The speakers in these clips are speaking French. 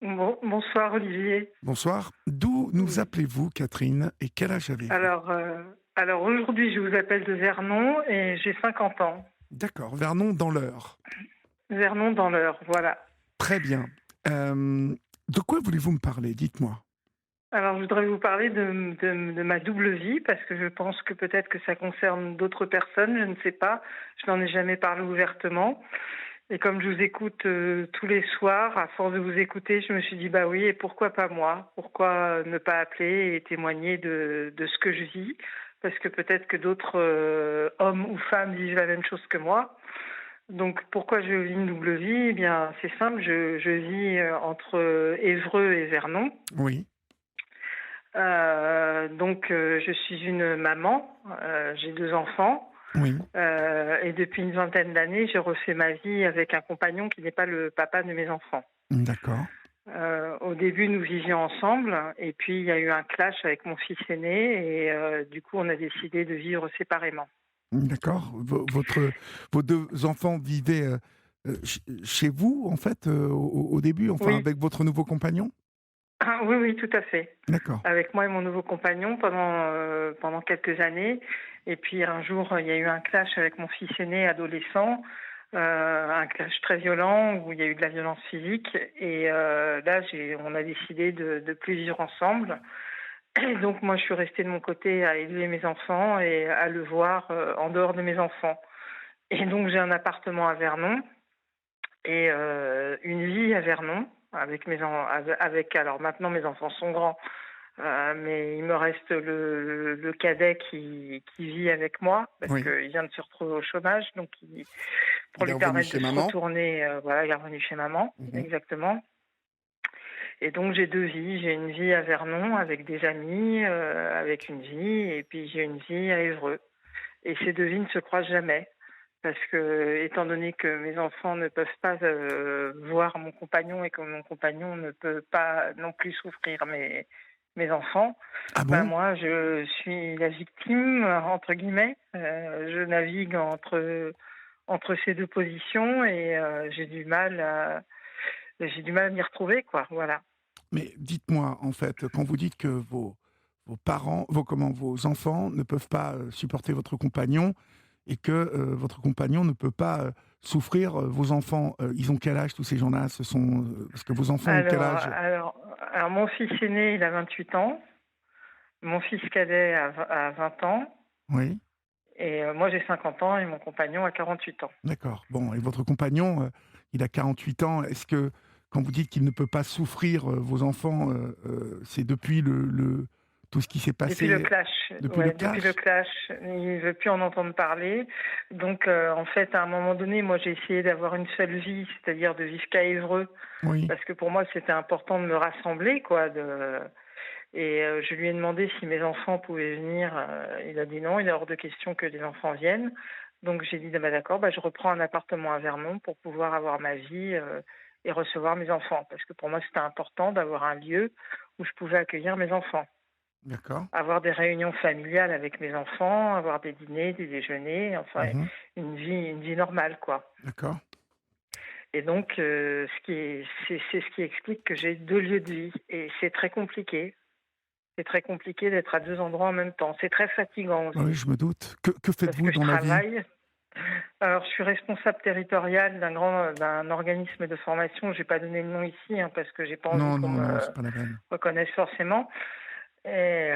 Bonsoir Olivier. Bonsoir. D'où nous Oui. appelez-vous, Catherine, et quel âge avez-vous? Alors, euh, alors aujourd'hui, je vous appelle de Vernon et j'ai 50 ans. D'accord, Vernon dans l'Eure. Vernon dans l'Eure, voilà. Très bien. De quoi voulez-vous me parler? Dites-moi. Alors, je voudrais vous parler de ma double vie parce que je pense que peut-être que ça concerne d'autres personnes, je ne sais pas. Je n'en ai jamais parlé ouvertement. Et comme je vous écoute tous les soirs, à force de vous écouter, je me suis dit, bah oui, et pourquoi pas moi? Pourquoi ne pas appeler et témoigner de ce que je vis? Parce que peut-être que d'autres hommes ou femmes vivent la même chose que moi. Donc pourquoi je vis une double vie? Eh bien, c'est simple, je vis entre Évreux et Vernon. Oui, Je suis une maman, j'ai deux enfants. oui, Et depuis une vingtaine d'années, j'ai refait ma vie avec un compagnon qui n'est pas le papa de mes enfants. d'accord, Au début, nous vivions ensemble, et puis il y a eu un clash avec mon fils aîné, et du coup, on a décidé de vivre séparément. d'accord. Vos deux enfants vivaient chez vous, en fait, au début, enfin, Oui, avec votre nouveau compagnon? ah, oui, oui, tout à fait. D'accord. Avec moi et mon nouveau compagnon pendant quelques années. Et puis un jour, il y a eu un clash avec mon fils aîné, adolescent, un clash très violent où il y a eu de la violence physique. Et là, on a décidé de plus vivre ensemble. Et donc moi, je suis restée de mon côté à élever mes enfants et à le voir en dehors de mes enfants. Et donc j'ai un appartement à Vernon et une vie à Vernon avec alors maintenant mes enfants sont grands. Mais il me reste le cadet qui vit avec moi parce Oui. qu'il vient de se retrouver au chômage, donc pour Il est lui revenu permettre de chez se maman? retourner, voilà, il est revenu chez maman, Mhm. exactement. Et donc j'ai deux vies, j'ai une vie à Vernon avec des amis, avec une vie, et puis j'ai une vie à Évreux. Et ces deux vies ne se croisent jamais. Parce que, étant donné que mes enfants ne peuvent pas voir mon compagnon et que mon compagnon ne peut pas non plus souffrir mes enfants, Ah ben bon? moi je suis la victime entre guillemets. Je navigue entre ces deux positions et j'ai du mal à m'y retrouver, quoi. Voilà. Mais dites-moi, en fait, quand vous dites que vos parents, vos enfants ne peuvent pas supporter votre compagnon et que votre compagnon ne peut pas souffrir vos enfants, ils ont quel âge tous ces gens-là? Parce que vos enfants ont quel Alors, âge? alors, alors mon fils aîné, il a 28 ans, mon fils cadet a 20 ans, Oui, et moi j'ai 50 ans et mon compagnon a 48 ans. d'accord. Bon, et votre compagnon, il a 48 ans. Est-ce que quand vous dites qu'il ne peut pas souffrir vos enfants, c'est depuis tout ce qui s'est Depuis le passé clash, depuis le ouais, depuis le clash? clash, il veut plus en entendre parler. Donc, en fait, à un moment donné, moi, j'ai essayé d'avoir une seule vie, c'est-à-dire de vivre qu'à Évreux, Oui. parce que pour moi, c'était important de me rassembler, quoi. Et je lui ai demandé si mes enfants pouvaient venir. Il a dit non, il est hors de question que les enfants viennent. Donc, j'ai dit, bah, d'accord, bah, je reprends un appartement à Vernon pour pouvoir avoir ma vie et recevoir mes enfants, parce que pour moi, c'était important d'avoir un lieu où je pouvais accueillir mes enfants, D'accord. avoir des réunions familiales avec mes enfants, avoir des dîners, des déjeuners, enfin Mhm. une vie normale, quoi. D'accord. Et donc, c'est ce qui explique que j'ai deux lieux de vie et c'est très compliqué. C'est très compliqué d'être à deux endroits en même temps. C'est très fatigant Oui, aussi je me doute. Que parce faites-vous que je dans la vie? travaille. Alors, je suis responsable territorial d'un organisme de formation. Je vais pas donner le nom ici parce que j'ai pas envie Non, qu'on non, non, me c'est pas la peine. reconnaisse forcément. Et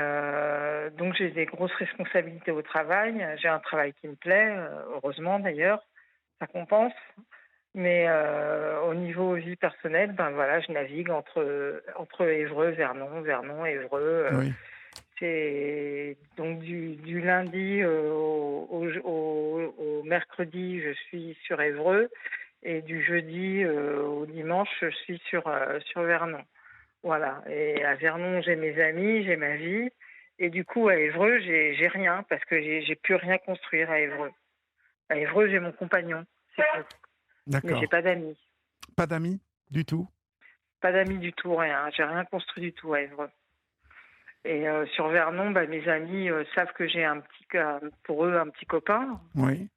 donc j'ai des grosses responsabilités au travail. J'ai un travail qui me plaît, heureusement d'ailleurs, ça compense. Mais au niveau vie personnelle, ben voilà, je navigue entre Évreux, Vernon, Vernon, Évreux. Oui. C'est donc du lundi au mercredi, je suis sur Évreux, et du jeudi au dimanche, je suis sur Vernon. Voilà. Et à Vernon, j'ai mes amis, j'ai ma vie. Et du coup, à Évreux, j'ai rien parce que j'ai pu rien construire à Évreux. À Évreux, j'ai mon compagnon, c'est tout. Mais j'ai D'accord. pas d'amis. Pas d'amis du tout? Pas d'amis du tout, rien. J'ai rien construit du tout à Évreux. Et sur Vernon, bah, mes amis savent que j'ai pour eux un petit copain. Oui.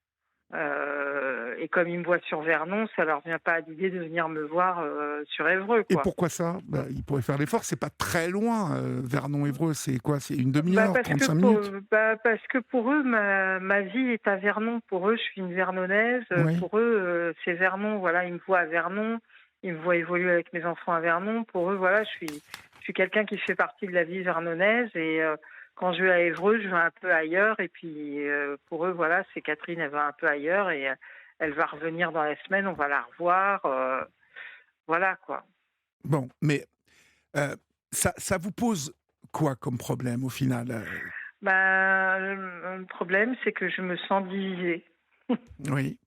Et comme ils me voient sur Vernon, ça leur vient pas à l'idée de venir me voir sur Évreux, Et quoi. pourquoi ça? Ils pourraient faire l'effort, c'est pas très loin, Vernon-Évreux, c'est quoi? C'est une Bah demi-heure, parce que 35 pour, minutes? parce que pour eux, ma vie est à Vernon. Pour eux, je suis une Vernonnaise. Oui, Pour eux, c'est Vernon. Voilà, ils me voient à Vernon. Ils me voient évoluer avec mes enfants à Vernon. Pour eux, voilà, je suis quelqu'un qui fait partie de la vie vernonnaise. Et quand je vais à Évreux, je vais un peu ailleurs. Et puis, pour eux, voilà, c'est Catherine, elle va un peu ailleurs. Et elle va revenir dans la semaine. On va la revoir. Voilà, quoi. bon, mais ça vous pose quoi comme problème au final? Bah, le problème, c'est que je me sens divisée. Oui.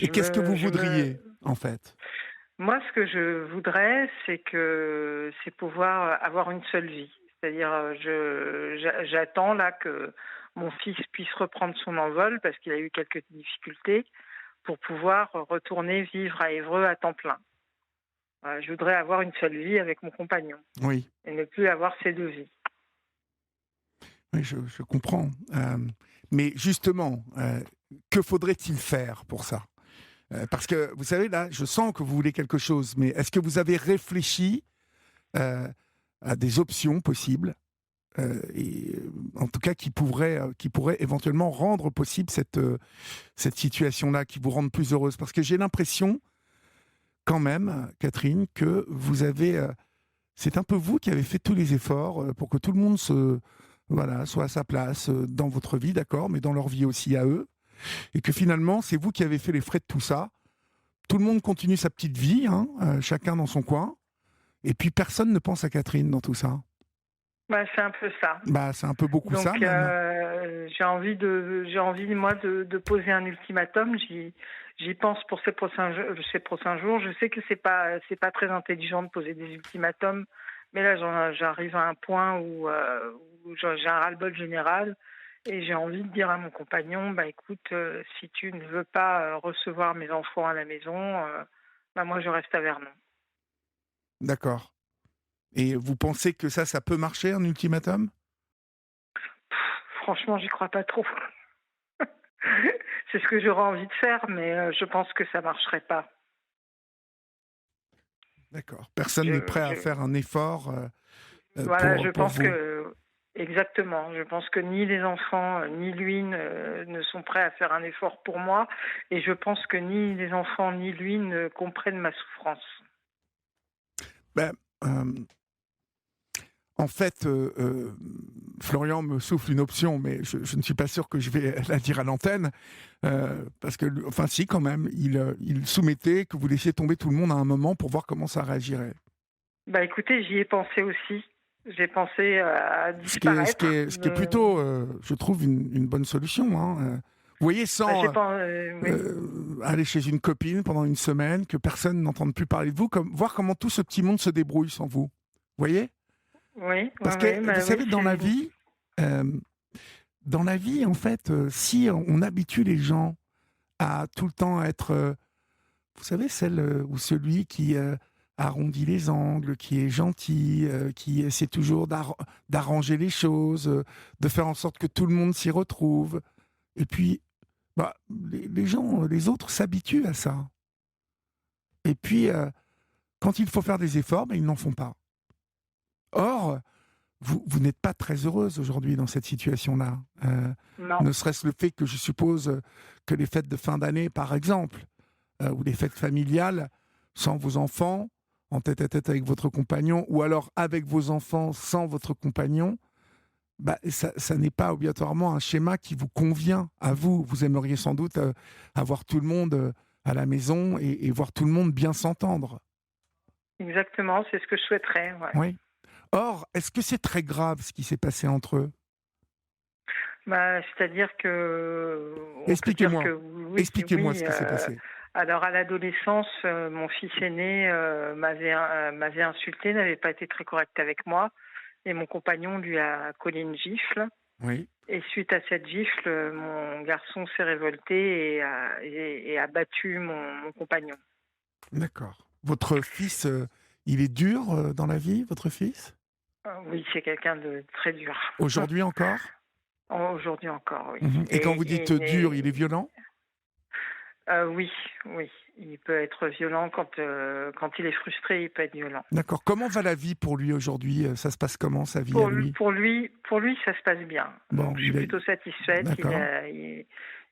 Et Je qu'est-ce que me, vous je me, voudriez, en fait? Moi, ce que je voudrais, c'est pouvoir avoir une seule vie. C'est-à-dire, j'attends là que mon fils puisse reprendre son envol parce qu'il a eu quelques difficultés pour pouvoir retourner vivre à Évreux à temps plein. Je voudrais avoir une seule vie avec mon compagnon Oui, et ne plus avoir ces deux vies. oui, je comprends. Mais justement, que faudrait-il faire pour ça? Parce que, vous savez, là, je sens que vous voulez quelque chose, mais est-ce que vous avez réfléchi euh, à des options possibles, en tout cas qui pourraient éventuellement rendre possible cette situation-là, qui vous rende plus heureuse? Parce que j'ai l'impression, quand même, Catherine, que vous avez... c'est un peu vous qui avez fait tous les efforts pour que tout le monde soit à sa place dans votre vie, d'accord, mais dans leur vie aussi à eux, et que finalement, c'est vous qui avez fait les frais de tout ça. Tout le monde continue sa petite vie, hein, chacun dans son coin, et puis personne ne pense à Catherine dans tout ça. Bah, c'est un peu ça. C'est un peu beaucoup ça, Donc, même. j'ai envie moi de poser un ultimatum. J'y pense pour ces prochains jours. Je sais que c'est pas très intelligent de poser des ultimatums, mais là j'arrive à un point où j'ai un ras-le-bol général et j'ai envie de dire à mon compagnon, bah écoute, si tu ne veux pas recevoir mes enfants à la maison, bah moi je reste à Vernon. D'accord. Et vous pensez que ça peut marcher, un ultimatum? Franchement, j'y crois pas trop. C'est ce que j'aurais envie de faire, mais je pense que ça marcherait pas. D'accord. Personne n'est Je, prêt à je, faire un effort voilà, je pour pense vous. que exactement. Je pense que ni les enfants ni lui ne sont prêts à faire un effort pour moi, et je pense que ni les enfants ni lui ne comprennent ma souffrance. Ben, euh, En fait, Florian me souffle une option, mais je ne suis pas sûr que je vais la dire à l'antenne, parce que, enfin si, quand même, il soumettait que vous laissiez tomber tout le monde à un moment pour voir comment ça réagirait. Bah écoutez, j'y ai pensé aussi. J'ai pensé à Ce qui est, ce qui disparaître. est, ce qui est plutôt, je trouve, une bonne solution, hein. Vous voyez, Bah, sans oui, aller chez une copine pendant une semaine, que personne n'entende plus parler de vous, voir comment tout ce petit monde se débrouille sans vous. Vous voyez? oui, Parce oui, que, vous bah oui, savez, euh, dans la vie, en fait, si on habitue les gens à tout le temps être, vous savez, celle ou celui qui arrondit les angles, qui est gentil, qui essaie toujours d'arranger les choses, de faire en sorte que tout le monde s'y retrouve. Et puis, les gens, les autres s'habituent à ça. Et puis, quand il faut faire des efforts, ils n'en font pas. Or, vous n'êtes pas très heureuse aujourd'hui dans cette situation-là. non. Ne serait-ce le fait que je suppose que les fêtes de fin d'année, par exemple, ou les fêtes familiales, sans vos enfants, en tête-à-tête avec votre compagnon, ou alors avec vos enfants sans votre compagnon, ça n'est pas obligatoirement un schéma qui vous convient à vous. Vous aimeriez sans doute avoir tout le monde à la maison et voir tout le monde bien s'entendre. Exactement, c'est ce que je souhaiterais. Ouais. Oui. Or, est-ce que c'est très grave ce qui s'est passé entre eux? Bah, c'est-à-dire que on peut dire Expliquez-moi. que oui, Expliquez-moi ce oui. qui s'est passé. Alors à l'adolescence, mon fils aîné m'avait insulté, n'avait pas été très correct avec moi, et mon compagnon lui a collé une gifle. Oui. Et suite à cette gifle, mon garçon s'est révolté et a battu mon compagnon. D'accord. Votre fils, il est dur dans la vie, votre fils? Oui, c'est quelqu'un de très dur. Aujourd'hui encore? Aujourd'hui encore, oui. Mhm. Et quand vous dites dur, il est violent? Oui, oui. Il peut être violent quand il est frustré, il peut être violent. D'accord. Comment va la vie pour lui aujourd'hui? Ça se passe comment sa vie à lui? Pour lui, ça se passe bien. Bon, Donc, je suis plutôt satisfaite. d'accord,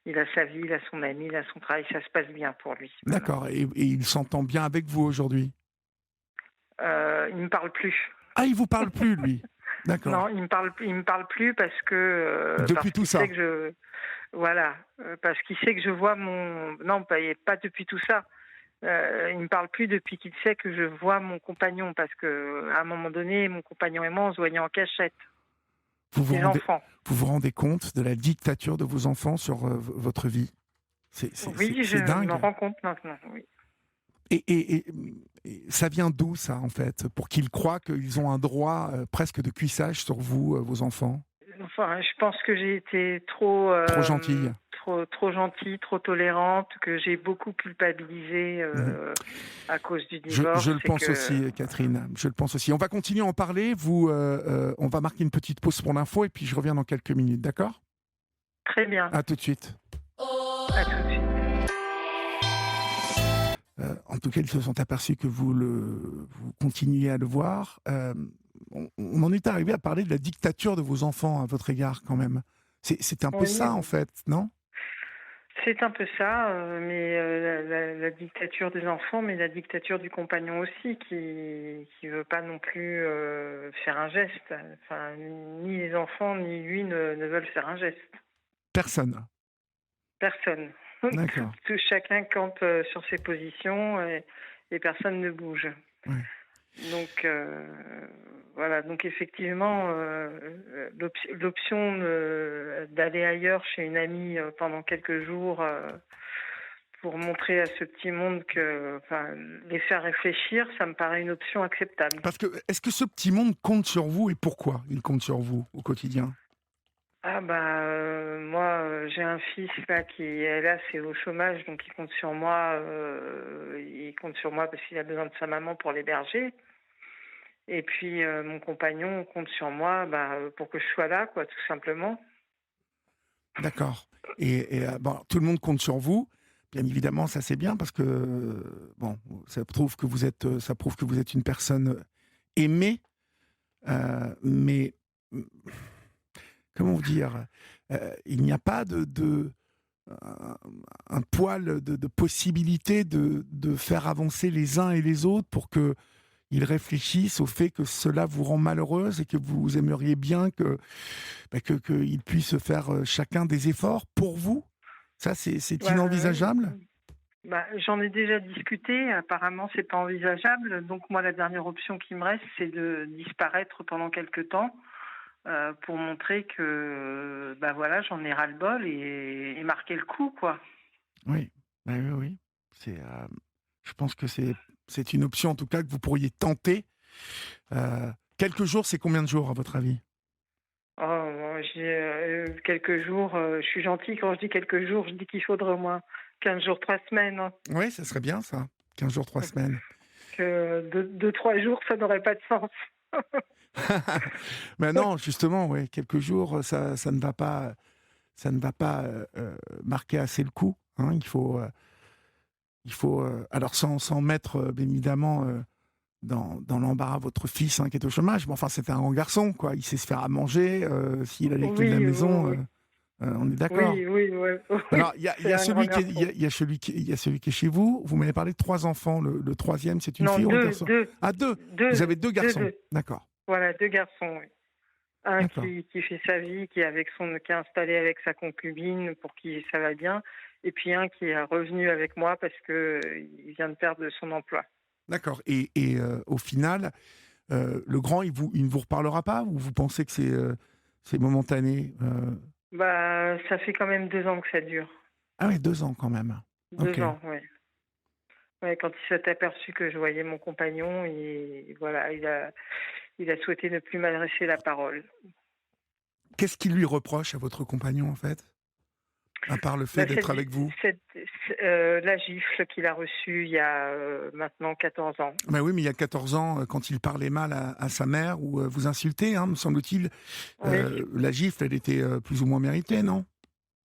Il a sa vie, il a son ami, il a son travail. Ça se passe bien pour lui. Voilà. d'accord. Et il s'entend bien avec vous aujourd'hui? Il me parle plus. Ah, il vous parle plus, lui? D'accord. Non, il me parle plus parce Depuis tout qu'il ça? sait que voilà, parce qu'il sait que je vois non, pas depuis tout ça. Il me parle plus depuis qu'il sait que je vois mon compagnon, parce que à un moment donné, mon compagnon et moi, on se voyait en cachette. Vous vous Les rendez, enfants. vous vous rendez compte de la dictature de vos enfants sur votre vie? Oui, je C'est me dingue. rends compte maintenant. Oui. Et ça vient d'où, ça, en fait? Pour qu'ils croient qu'ils ont un droit presque de cuissage sur vous, vos enfants? Enfin, je pense que j'ai été Trop gentille. trop gentille, trop tolérante, que j'ai beaucoup culpabilisé Mhm. à cause du divorce Je le et pense que aussi, Catherine. Je le pense aussi. On va continuer à en parler. On va marquer une petite pause pour l'info et puis je reviens dans quelques minutes, d'accord? très bien. À tout de suite. À tout de suite. En tout cas, ils se sont aperçus que vous continuiez à le voir. On en est arrivé à parler de la dictature de vos enfants à votre égard, quand même. C'est un peu ça, en Oui, fait, non? c'est un peu ça, mais la dictature des enfants, mais la dictature du compagnon aussi, qui veut pas non plus faire un geste. Enfin, ni les enfants ni lui ne veulent faire un geste. Personne. Personne. D'accord. Chacun campe sur ses positions et personne ne bouge. Ouais. Donc voilà. Donc effectivement, l'option d'aller ailleurs chez une amie pendant quelques jours. Pour montrer à ce petit monde enfin, les faire réfléchir, ça me paraît une option acceptable. Parce que, est-ce que ce petit monde compte sur vous et pourquoi il compte sur vous au quotidien? Ah bah moi j'ai un fils là qui est là, c'est au chômage, donc il compte sur moi. Il compte sur moi parce qu'il a besoin de sa maman pour l'héberger. Et puis mon compagnon compte sur moi, pour que je sois là, quoi, tout simplement. D'accord. Bon, tout le monde compte sur vous. Bien évidemment, ça c'est bien parce que bon, ça prouve que vous êtes une personne aimée, mais comment vous dire, il n'y a pas un, un poil de possibilité de faire avancer les uns et les autres pour que ils réfléchissent au fait que cela vous rend malheureuse et que vous aimeriez bien qu'ils puissent faire chacun des efforts pour vous. Ça, c'est Ouais, inenvisageable. j'en ai déjà discuté. Apparemment, c'est pas envisageable. Donc moi, la dernière option qui me reste, c'est de disparaître pendant quelque temps pour montrer que, voilà, j'en ai ras-le-bol et marquer le coup, quoi. Oui, oui, oui, oui. Je pense que c'est une option en tout cas que vous pourriez tenter. Quelques jours, c'est combien de jours à votre avis? Oh, moi, j'ai quelques jours. Je suis gentille quand je dis quelques jours. Je dis qu'il faudrait au moins 15 jours, 3 semaines. Hein. Oui, ça serait bien ça. 15 jours, 3 semaines. Que 3 jours, ça n'aurait pas de sens. Mais non, justement, ouais, quelques jours, ça ne va pas marquer assez le coup. Hein. Alors sans mettre bien évidemment dans l'embarras votre fils qui est au chômage. Mais enfin, c'était un grand garçon, quoi. Il sait se faire à manger. S'il a les clés de la Oui, maison, oui, on est d'accord. oui, oui, oui, oui. Alors, il y C'est a un grand celui qui est, garçon. il y a celui qui est chez vous. Vous m'avez parlé de 3 enfants. Le troisième, c'est une Non, fille ou un deux, garçon? deux, Ah, 2. Vous deux, avez 2 garçons. deux. D'accord. Voilà, 2 garçons. Oui. Un D'accord. qui fait sa vie, qui est installé avec sa concubine pour qui ça va bien, et puis un qui est revenu avec moi parce que il vient de perdre son emploi. D'accord. Au final, le grand, il ne vous reparlera pas ou vous pensez que c'est momentané? Ça fait quand même 2 ans que ça dure. Ah oui, 2 ans quand même. Ok. 2 ans, oui. Ouais, quand il s'est aperçu que je voyais mon compagnon, et voilà, il a souhaité ne plus m'adresser la parole. Qu'est-ce qu'il lui reproche à votre compagnon, en fait? À part le fait d'être avec vous? La gifle qu'il a reçue il y a maintenant 14 ans. Ben oui, mais il y a 14 ans, quand il parlait mal à sa mère ou vous insultait, me semble-t-il, Oui. la gifle, elle était plus ou moins méritée, non?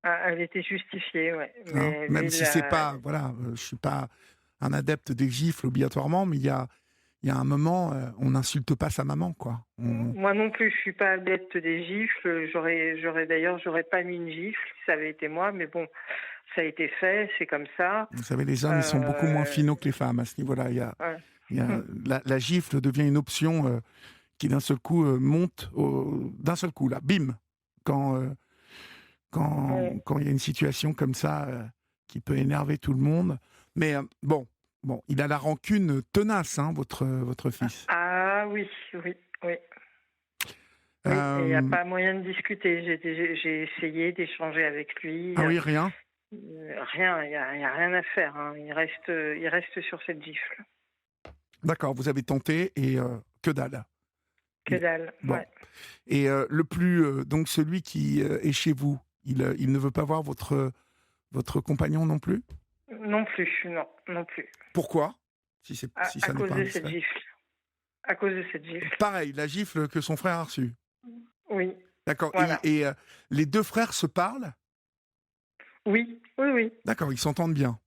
Ah, elle était justifiée, ouais. Hein. Mais Même lui, si c'est pas, voilà, je suis pas un adepte des gifles obligatoirement, mais il y a un moment, on n'insulte pas sa maman, quoi. moi non plus, je suis pas adepte des gifles. J'aurais pas mis une gifle si ça avait été moi, mais bon, ça a été fait, c'est comme ça. Vous savez, les hommes, ils sont beaucoup moins Euh, finaux que les femmes à ce niveau-là. ouais. La gifle devient une option qui d'un seul coup monte, d'un seul coup, là, bim, quand Ouais. quand il y a une situation comme ça qui peut énerver tout le monde. Mais bon, il a la rancune tenace, hein, votre fils. Ah oui, oui, oui. Oui, et il n'y a Euh, pas moyen de discuter. J'ai essayé d'échanger avec lui. ah oui, rien. Rien, il y a rien à faire, hein. Il reste sur cette gifle. D'accord, vous avez tenté et que dalle. Que Il- dalle, Bon. ouais. Et le plus, donc celui qui est chez vous, il ne veut pas voir votre compagnon non plus? Non plus, non, non plus. Pourquoi? Si À ça n'est cause pas de cette indiscret. gifle. À cause de cette gifle. Pareil, la gifle que son frère a reçue. Oui, D'accord. voilà. Et les deux frères se parlent? Oui, oui, oui, D'accord, ils s'entendent bien.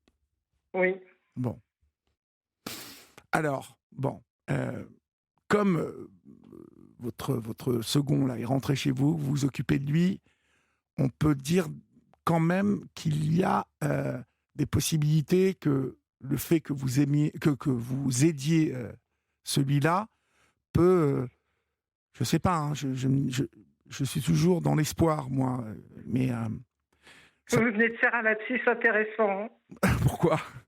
oui. Bon. Alors, bon, comme votre second là est rentré chez vous, vous vous occupez de lui, on peut dire quand même qu'il y a des possibilités que le fait que vous aimiez, que vous aidiez celui-là peut, je sais pas, hein, je suis toujours dans l'espoir, moi, mais Vous ça, venez de faire un lapsus intéressant, pourquoi? hein.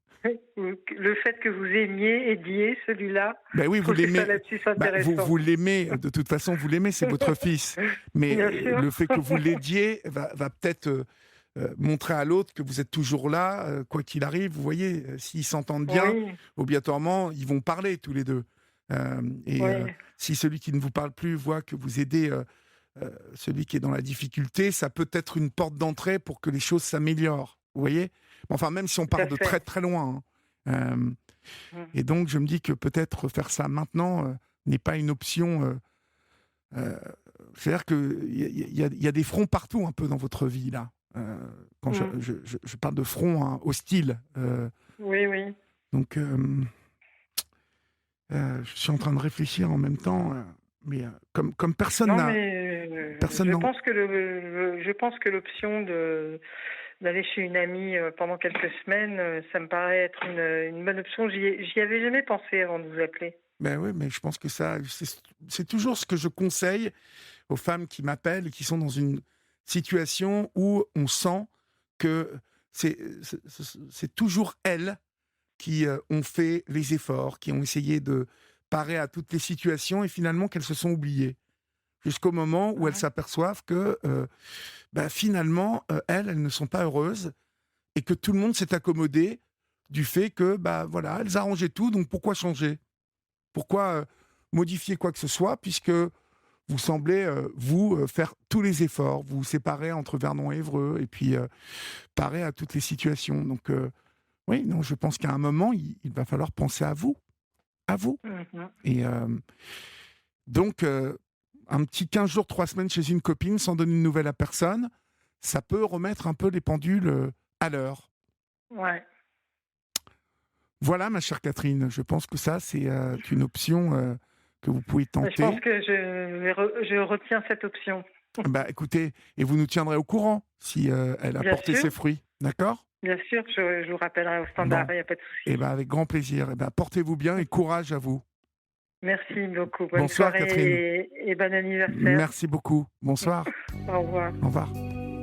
Le fait que vous aimiez, aidiez celui-là, Ben oui, je vous trouve que c'est un l'aimez. lapsus Bah, intéressant. vous l'aimez, de toute façon, vous l'aimez, c'est votre fils. Mais Bien sûr. le fait que vous l'aidiez va peut-être montrer à l'autre que vous êtes toujours là, quoi qu'il arrive. Vous voyez, s'ils s'entendent bien, Oui, obligatoirement, ils vont parler tous les deux. Et oui, si celui qui ne vous parle plus voit que vous aidez celui qui est dans la difficulté, ça peut être une porte d'entrée pour que les choses s'améliorent. Vous voyez? Enfin, même si on tout part à de très fait. très loin, hein. Mm. Et donc, je me dis que peut-être faire ça maintenant n'est pas une option. Euh, C'est-à-dire qu'il y a des fronts partout un peu dans votre vie, là. Quand Mm. je parle de front hein, hostile. Oui, oui. Donc, je suis en train de réfléchir en même temps. Mais comme personne Non, n'a. mais Personne n'en. je pense que l'option de d'aller chez une amie pendant quelques semaines, ça me paraît être une bonne option. J'y avais jamais pensé avant de vous appeler. Ben oui, mais je pense que ça, c'est toujours ce que je conseille aux femmes qui m'appellent et qui sont dans une situation où on sent que c'est toujours elles qui ont fait les efforts, qui ont essayé de parer à toutes les situations et finalement qu'elles se sont oubliées. Jusqu'au moment où elles Mhm. s'aperçoivent que finalement, elles ne sont pas heureuses et que tout le monde s'est accommodé du fait que, bah voilà, elles arrangeaient tout, donc pourquoi changer? Pourquoi modifier quoi que ce soit, puisque vous semblez, faire tous les efforts, vous vous séparez entre Vernon et Évreux, et puis parer à toutes les situations. Donc, oui, non, je pense qu'à un moment, il va falloir penser à vous. À vous. Mhm. Et donc, un petit 15 jours, 3 semaines chez une copine, sans donner de nouvelles à personne, ça peut remettre un peu les pendules à l'heure. Ouais. Voilà, ma chère Catherine, je pense que ça, c'est une option que vous pouvez Je pense tenter. que je retiens cette option. Bah, écoutez, et vous nous tiendrez au courant si elle a Bien porté sûr, ses fruits. D'accord? bien sûr, je vous rappellerai au standard, Bon, il n'y a pas de et souci. ben avec grand plaisir. Et ben portez-vous bien et courage à vous. Merci beaucoup. Bonne Bonsoir, Catherine. soirée et bon anniversaire. Merci beaucoup. Bonsoir. Au revoir. Au revoir.